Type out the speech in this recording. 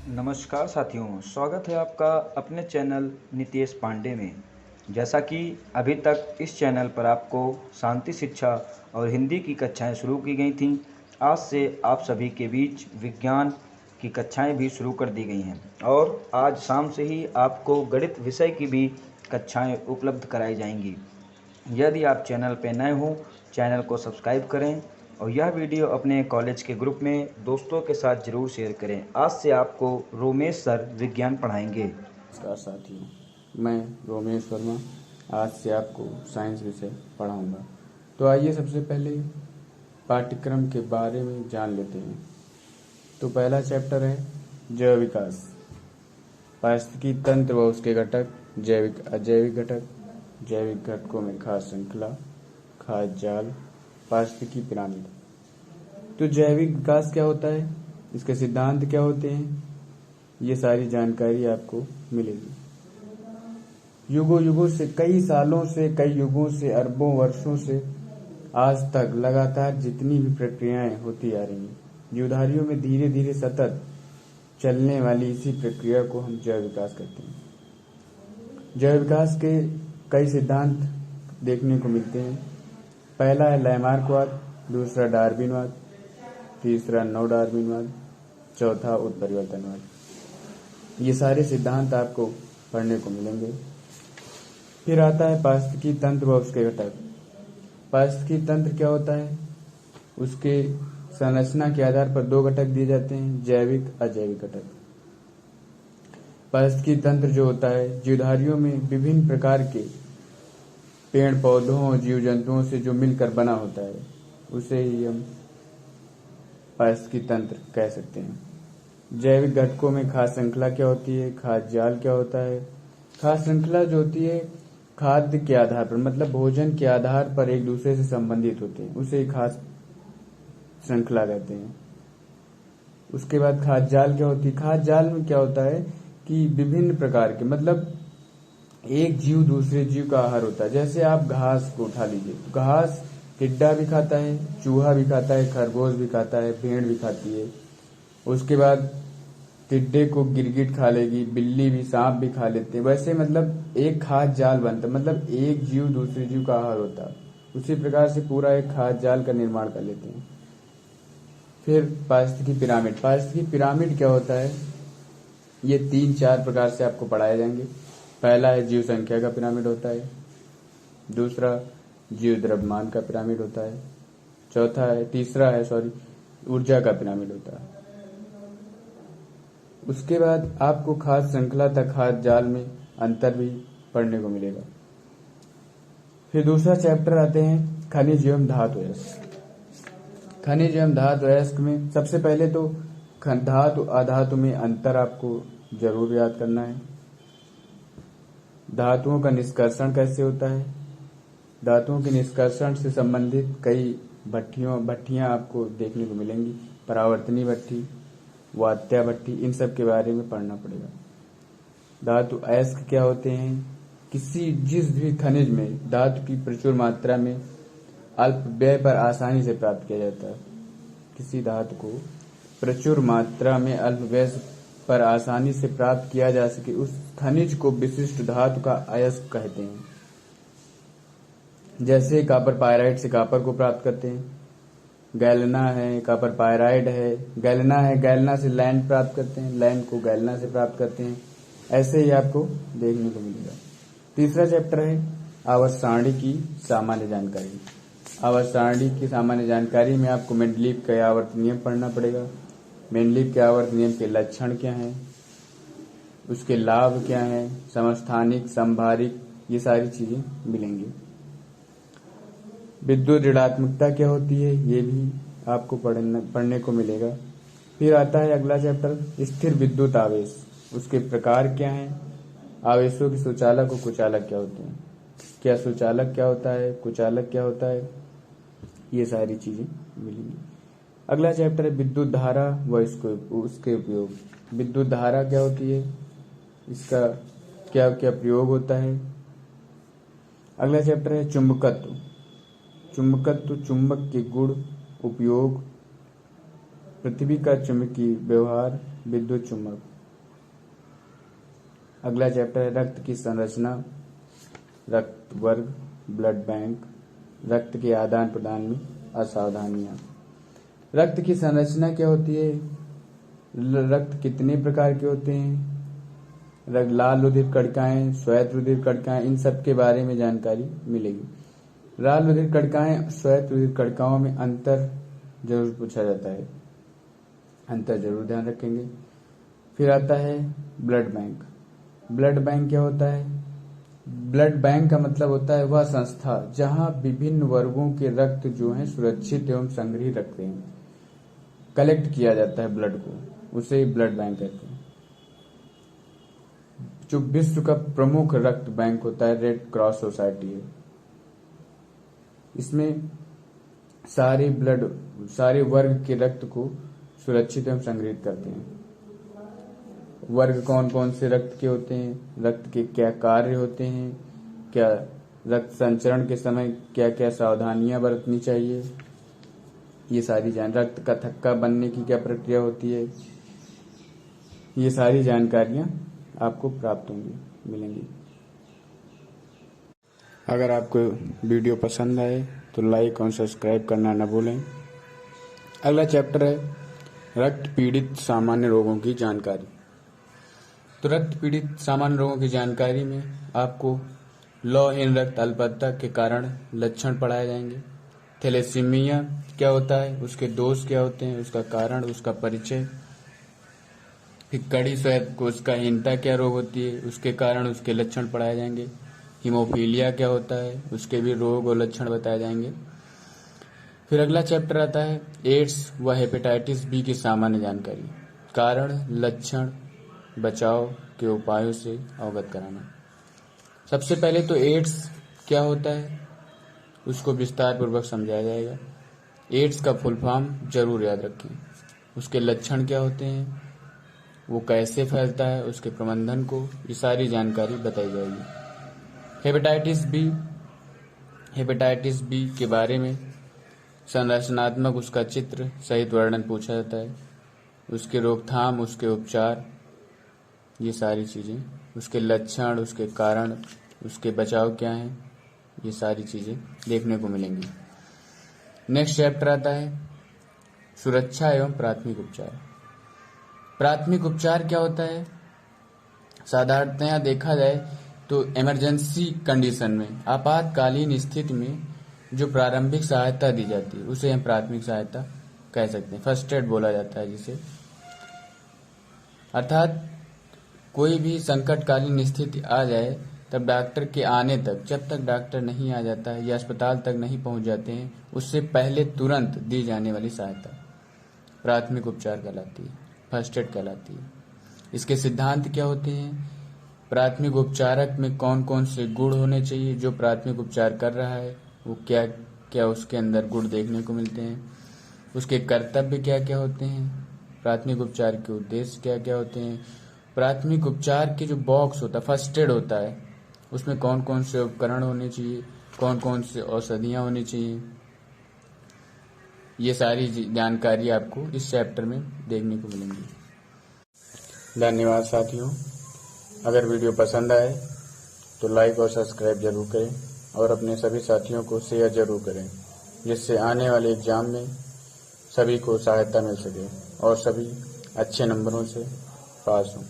नमस्कार साथियों, स्वागत है आपका अपने चैनल नितेश पांडे में। जैसा कि अभी तक इस चैनल पर आपको शांति शिक्षा और हिंदी की कक्षाएं शुरू की गई थीं, आज से आप सभी के बीच विज्ञान की कक्षाएं भी शुरू कर दी गई हैं और आज शाम से ही आपको गणित विषय की भी कक्षाएं उपलब्ध कराई जाएंगी। यदि आप चैनल पर नए हों, चैनल को सब्सक्राइब करें और यह वीडियो अपने कॉलेज के ग्रुप में दोस्तों के साथ ज़रूर शेयर करें। आज से आपको रोमेश सर विज्ञान पढ़ाएंगे। नमस्कार साथियों, मैं रोमेश वर्मा आज से आपको साइंस विषय पढ़ाऊंगा। तो आइए सबसे पहले पाठ्यक्रम के बारे में जान लेते हैं। तो पहला चैप्टर है जैव विकास, पारिस्थितिकी तंत्र व उसके घटक, जैविक अजैविक घटक, जैविक घटकों में खाद्य श्रृंखला, खाद्य जाल, पारिस्थितिकी पिरामिड। तो जैविक विकास क्या होता है, इसके सिद्धांत क्या होते हैं, ये सारी जानकारी आपको मिलेगी। युगों युगों से, कई सालों से, कई युगों से, अरबों वर्षों से आज तक लगातार जितनी भी प्रक्रियाएं होती आ रही हैं, जीवधारियों में धीरे धीरे सतत चलने वाली इसी प्रक्रिया को हम जैव विकास कहते हैं। जैव विकास के कई सिद्धांत देखने को मिलते हैं। पहला है लैमार्कवाद, दूसरा डार्विनवाद, तीसरा नव डार्विनवाद, चौथा उत्परिवर्तनवाद। ये सारे सिद्धांत आपको पढ़ने को मिलेंगे। फिर आता है पारिस्थितिकी तंत्र व उसके घटक। पारिस्थितिकी तंत्र क्या होता है, उसके संरचना के आधार पर दो घटक दिए जाते हैं, जैविक अजैविक घटक। पारिस्थितिकी तंत्र जो होता है, जीवधारियों में विभिन्न प्रकार के पेड़ पौधों जीव जंतुओं से जो मिलकर बना होता है, उसे ही हम पारिस्थितिकी तंत्र कह सकते हैं। जैविक घटकों में खाद्य श्रृंखला क्या होती है, खाद्य जाल क्या होता है। खाद्य श्रृंखला जो होती है, खाद्य के आधार पर, मतलब भोजन के आधार पर एक दूसरे से संबंधित होते हैं, उसे खाद्य श्रृंखला कहते हैं। उसके बाद खाद्य जाल क्या होती है, खाद्य जाल में क्या होता है कि विभिन्न प्रकार के, मतलब एक जीव दूसरे जीव का आहार होता है। जैसे आप घास को उठा लीजिए, तो घास टिड्डा भी खाता है, चूहा भी खाता है, खरगोश भी खाता है, भेड़ भी खाती है। उसके बाद टिड्डे को गिरगिट खा लेगी, बिल्ली भी, सांप भी खा लेते हैं। वैसे मतलब एक खाद्य जाल बनता, मतलब एक जीव दूसरे जीव का आहार होता है। उसी प्रकार से पूरा एक खाद्य जाल का निर्माण कर लेते हैं। फिर पारिस्थितिकी पिरामिड। पारिस्थितिकी पिरामिड क्या होता है, ये 3-4 प्रकार से आपको पढ़ाए जाएंगे। पहला है जीव संख्या का पिरामिड होता है, दूसरा जीव द्रव्यमान का पिरामिड होता है, तीसरा है ऊर्जा का पिरामिड होता है। उसके बाद आपको खाद्य श्रृंखला तक खाद्य जाल में अंतर भी पढ़ने को मिलेगा। फिर दूसरा चैप्टर आते हैं खनिज एवं धातु अयस्क। खनिज एवं धातु अयस्क में सबसे पहले तो धातु अधातु में अंतर आपको जरूर याद करना है। धातुओं का निष्कर्षण कैसे होता है, धातुओं के निष्कर्षण से संबंधित कई भट्टियां आपको देखने को मिलेंगी। परावर्तनी भट्टी, वात्या भट्टी, इन सब के बारे में पढ़ना पड़ेगा। धातु अयस्क क्या होते हैं, जिस भी खनिज में धातु की प्रचुर मात्रा में अल्प व्यय पर आसानी से प्राप्त किया जाता है। किसी धातु को प्रचुर मात्रा में अल्प व्यय पर आसानी से प्राप्त किया जा सके, उस खनिज को विशिष्ट धातु का अयस्क कहते हैं। जैसे कॉपर पायराइड से कॉपर को प्राप्त करते हैं, गैलेना है, कॉपर पायराइड है, गैलेना है, गैलेना से लैंड प्राप्त करते हैं, लैंड को गैलेना से प्राप्त करते हैं। ऐसे ही आपको देखने को मिलेगा। तीसरा चैप्टर है आवर्त सारणी की सामान्य जानकारी। आवर्त सारणी की सामान्य जानकारी में आपको मेंडलीव के आवर्त नियम पढ़ना पड़ेगा। मेंडलीव के आवर्त नियम के लक्षण क्या हैं, उसके लाभ क्या हैं, समस्थानिक, संभारिक, ये सारी चीजें मिलेंगी। विद्युत ऋणात्मकता क्या होती है, ये भी आपको पढ़ने को मिलेगा। फिर आता है अगला चैप्टर स्थिर विद्युत आवेश, उसके प्रकार क्या हैं, आवेशों के सुचालक और कुचालक क्या होते हैं, क्या सुचालक क्या होता है, कुचालक क्या होता है, ये सारी चीजें मिलेंगी। अगला चैप्टर है विद्युत धारा व उसके उपयोग। विद्युत धारा क्या होती है, इसका क्या क्या प्रयोग होता है। अगला चैप्टर है चुंबकत्व। चुंबकत्व, चुंबक के गुण, उपयोग, पृथ्वी का चुंबकीय व्यवहार, विद्युत चुम्बक। अगला चैप्टर है रक्त की संरचना, रक्त वर्ग, ब्लड बैंक, रक्त के आदान प्रदान में असावधानियां। रक्त की संरचना क्या होती है, रक्त कितने प्रकार के होते हैं, लाल रुधिर कणिकाएं, श्वेत रुधिर कणिकाएं, इन सब के बारे में जानकारी मिलेगी। लाल रुधिर कणिकाएं, श्वेत रुधिर कणिकाओं में अंतर जरूर पूछा जाता है, अंतर जरूर ध्यान रखेंगे। फिर आता है ब्लड बैंक। ब्लड बैंक क्या होता है, ब्लड बैंक का मतलब होता है वह संस्था जहां विभिन्न वर्गों के रक्त जो हैं सुरक्षित एवं संग्रहित रखते हैं, कलेक्ट किया जाता है ब्लड को, उसे ब्लड बैंक कहते हैं। जो विश्व का प्रमुख रक्त बैंक होता है रेड क्रॉस सोसाइटी है। इसमें सारे वर्ग के रक्त को सुरक्षित एवं संग्रहित करते हैं। वर्ग कौन कौन से रक्त के होते हैं, रक्त के क्या कार्य होते हैं, क्या रक्त संचरण के समय क्या क्या सावधानियां बरतनी चाहिए, ये सारी रक्त का थक्का बनने की क्या प्रक्रिया होती है, ये सारी जानकारियां आपको प्राप्त होंगी, मिलेंगी। अगर आपको वीडियो पसंद आए तो लाइक और सब्सक्राइब करना न भूलें। अगला चैप्टर है रक्त पीड़ित सामान्य रोगों की जानकारी। तो रक्त पीड़ित सामान्य रोगों की जानकारी में आपको लौहीन रक्त अल्पता के कारण लक्षण पढ़ाए जाएंगे। थैलेसीमिया क्या होता है, उसके दोष क्या होते हैं, उसका कारण, उसका परिचय। फिर कड़ी श्वेत कोशिकाहीनता क्या रोग होती है, उसके कारण, उसके लक्षण पढ़ाए जाएंगे। हीमोफीलिया क्या होता है, उसके भी रोग और लक्षण बताए जाएंगे। फिर अगला चैप्टर आता है एड्स व हेपेटाइटिस बी की सामान्य जानकारी, कारण, लक्षण, बचाव के उपायों से अवगत कराना। सबसे पहले तो एड्स क्या होता है उसको विस्तार पूर्वक समझाया जाएगा। एड्स का फुल फॉर्म जरूर याद रखें। उसके लक्षण क्या होते हैं, वो कैसे फैलता है, उसके प्रबंधन को, ये सारी जानकारी बताई जाएगी। हेपेटाइटिस बी के बारे में संरचनात्मक उसका चित्र सहित वर्णन पूछा जाता है। उसके रोकथाम, उसके उपचार, ये सारी चीजें, उसके लक्षण, उसके कारण, उसके बचाव क्या हैं, ये सारी चीजें देखने को मिलेंगी। नेक्स्ट चैप्टर आता है सुरक्षा एवं प्राथमिक उपचार। प्राथमिक उपचार क्या होता है, साधारणतया देखा जाए तो इमरजेंसी कंडीशन में, आपातकालीन स्थिति में जो प्रारंभिक सहायता दी जाती है उसे हम प्राथमिक सहायता कह सकते हैं, फर्स्ट एड बोला जाता है जिसे। अर्थात कोई भी संकटकालीन स्थिति आ जाए तब डॉक्टर के आने तक, जब तक डॉक्टर नहीं आ जाता है या अस्पताल तक नहीं पहुंच जाते हैं, उससे पहले तुरंत दी जाने वाली सहायता प्राथमिक उपचार कहलाती है, फर्स्ट एड कहलाती है। इसके सिद्धांत क्या होते हैं, प्राथमिक उपचारक में कौन कौन से गुण होने चाहिए, जो प्राथमिक उपचार कर रहा है वो क्या क्या उसके अंदर गुण देखने को मिलते हैं, उसके कर्तव्य क्या क्या होते हैं, प्राथमिक उपचार के उद्देश्य क्या क्या होते हैं, प्राथमिक उपचार के जो बॉक्स होता है, फर्स्ट एड होता है, उसमें कौन कौन से उपकरण होने चाहिए, कौन कौन से औषधियाँ होनी चाहिए, ये सारी जानकारी आपको इस चैप्टर में देखने को मिलेंगी। धन्यवाद साथियों। अगर वीडियो पसंद आए तो लाइक और सब्सक्राइब जरूर करें और अपने सभी साथियों को शेयर जरूर करें, जिससे आने वाले एग्जाम में सभी को सहायता मिल सके और सभी अच्छे नंबरों से पास हों।